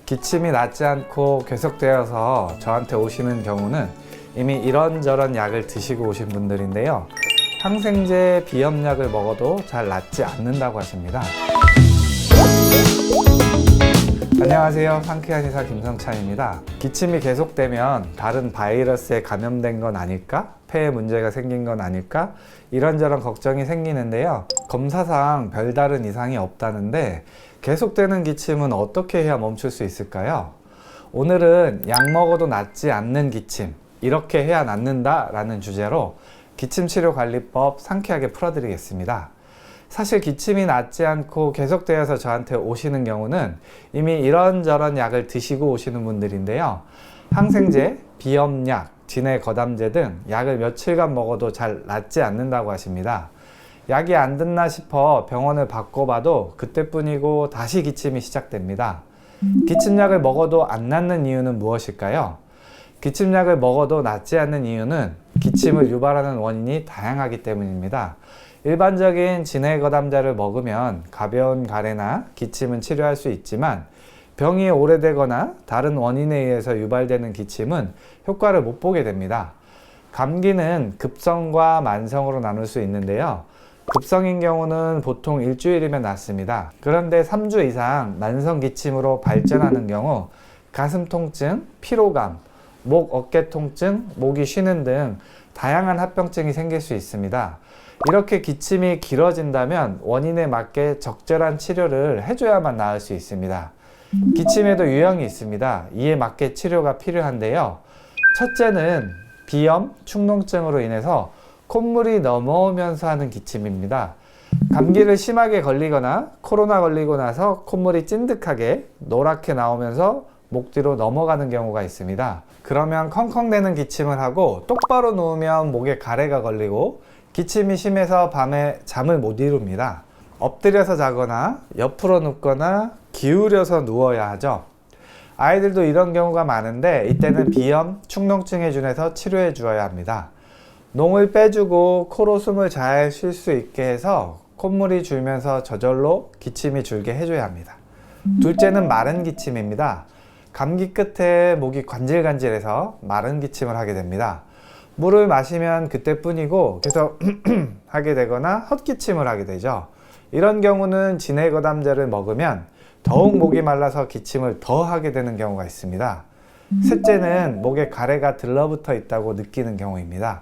기침이 낫지 않고 계속되어서 저한테 오시는 경우는 이미 이런저런 약을 드시고 오신 분들인데요. 항생제 비염약을 먹어도 잘 낫지 않는다고 하십니다. 안녕하세요. 상쾌한 의사 김성찬입니다. 기침이 계속되면 다른 바이러스에 감염된 건 아닐까? 폐에 문제가 생긴 건 아닐까? 이런저런 걱정이 생기는데요. 검사상 별다른 이상이 없다는데 계속되는 기침은 어떻게 해야 멈출 수 있을까요? 오늘은 약 먹어도 낫지 않는 기침, 이렇게 해야 낫는다 라는 주제로 기침치료관리법 상쾌하게 풀어드리겠습니다. 사실 기침이 낫지 않고 계속되어서 저한테 오시는 경우는 이미 이런저런 약을 드시고 오시는 분들인데요. 항생제, 비염약, 진해거담제 등 약을 며칠간 먹어도 잘 낫지 않는다고 하십니다. 약이 안 듣나 싶어 병원을 바꿔봐도 그때뿐이고 다시 기침이 시작됩니다. 기침약을 먹어도 안 낫는 이유는 무엇일까요? 기침약을 먹어도 낫지 않는 이유는 기침을 유발하는 원인이 다양하기 때문입니다. 일반적인 진해거담제를 먹으면 가벼운 가래나 기침은 치료할 수 있지만 병이 오래되거나 다른 원인에 의해서 유발되는 기침은 효과를 못 보게 됩니다. 감기는 급성과 만성으로 나눌 수 있는데요. 급성인 경우는 보통 일주일이면 낫습니다. 그런데 3주 이상 만성 기침으로 발전하는 경우 가슴 통증, 피로감, 목, 어깨 통증, 목이 쉬는 등 다양한 합병증이 생길 수 있습니다. 이렇게 기침이 길어진다면 원인에 맞게 적절한 치료를 해줘야만 나을 수 있습니다. 기침에도 유형이 있습니다. 이에 맞게 치료가 필요한데요. 첫째는 비염, 축농증으로 인해서 콧물이 넘어오면서 하는 기침입니다. 감기를 심하게 걸리거나 코로나 걸리고 나서 콧물이 찐득하게 노랗게 나오면서 목 뒤로 넘어가는 경우가 있습니다. 그러면 컹컹대는 기침을 하고 똑바로 누우면 목에 가래가 걸리고 기침이 심해서 밤에 잠을 못 이룹니다. 엎드려서 자거나 옆으로 눕거나 기울여서 누워야 하죠. 아이들도 이런 경우가 많은데 이때는 비염, 축농증에 준해서 치료해 주어야 합니다. 농을 빼주고 코로 숨을 잘 쉴 수 있게 해서 콧물이 줄면서 저절로 기침이 줄게 해줘야 합니다. 둘째는 마른 기침입니다. 감기 끝에 목이 간질간질해서 마른 기침을 하게 됩니다. 물을 마시면 그때뿐이고 계속 하게 되거나 헛기침을 하게 되죠. 이런 경우는 진해거담제를 먹으면 더욱 목이 말라서 기침을 더 하게 되는 경우가 있습니다. 셋째는 목에 가래가 들러붙어 있다고 느끼는 경우입니다.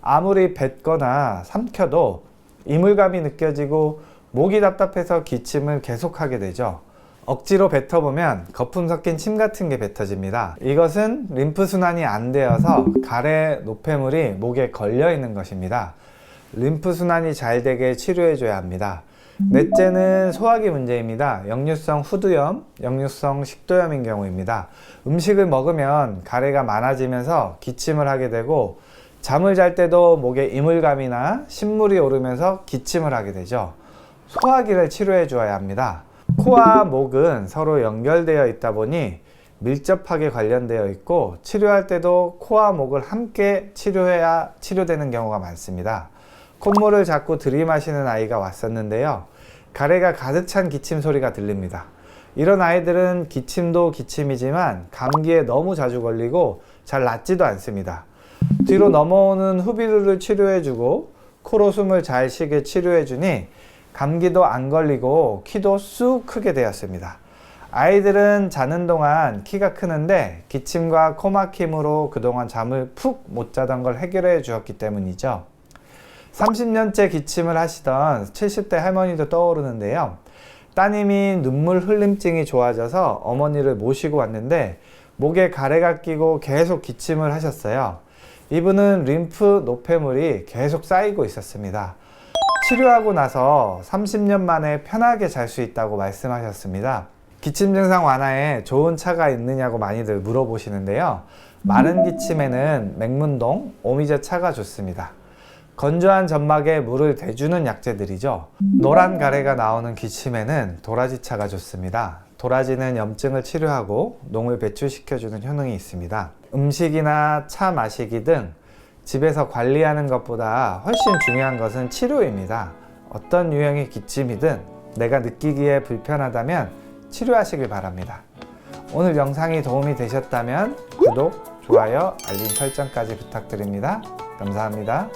아무리 뱉거나 삼켜도 이물감이 느껴지고 목이 답답해서 기침을 계속하게 되죠. 억지로 뱉어보면 거품 섞인 침 같은 게 뱉어집니다. 이것은 림프순환이 안 되어서 가래 노폐물이 목에 걸려 있는 것입니다. 림프순환이 잘 되게 치료해줘야 합니다. 넷째는 소화기 문제입니다. 역류성 후두염, 역류성 식도염인 경우입니다. 음식을 먹으면 가래가 많아지면서 기침을 하게 되고 잠을 잘 때도 목에 이물감이나 신물이 오르면서 기침을 하게 되죠. 소화기를 치료해 주어야 합니다. 코와 목은 서로 연결되어 있다 보니 밀접하게 관련되어 있고 치료할 때도 코와 목을 함께 치료해야 치료되는 경우가 많습니다. 콧물을 자꾸 들이마시는 아이가 왔었는데요. 가래가 가득 찬 기침 소리가 들립니다. 이런 아이들은 기침도 기침이지만 감기에 너무 자주 걸리고 잘 낫지도 않습니다. 뒤로 넘어오는 후비루를 치료해주고 코로 숨을 잘 쉬게 치료해주니 감기도 안 걸리고 키도 쑥 크게 되었습니다. 아이들은 자는 동안 키가 크는데 기침과 코막힘으로 그동안 잠을 푹 못 자던 걸 해결해 주었기 때문이죠. 30년째 기침을 하시던 70대 할머니도 떠오르는데요. 따님이 눈물 흘림증이 좋아져서 어머니를 모시고 왔는데 목에 가래가 끼고 계속 기침을 하셨어요. 이분은 림프 노폐물이 계속 쌓이고 있었습니다. 치료하고 나서 30년 만에 편하게 잘 수 있다고 말씀하셨습니다. 기침 증상 완화에 좋은 차가 있느냐고 많이들 물어보시는데요. 마른 기침에는 맹문동, 오미제 차가 좋습니다. 건조한 점막에 물을 대주는 약재들이죠. 노란 가래가 나오는 기침에는 도라지차가 좋습니다. 도라지는 염증을 치료하고 농을 배출시켜주는 효능이 있습니다. 음식이나 차 마시기 등 집에서 관리하는 것보다 훨씬 중요한 것은 치료입니다. 어떤 유형의 기침이든 내가 느끼기에 불편하다면 치료하시길 바랍니다. 오늘 영상이 도움이 되셨다면 구독, 좋아요, 알림 설정까지 부탁드립니다. 감사합니다.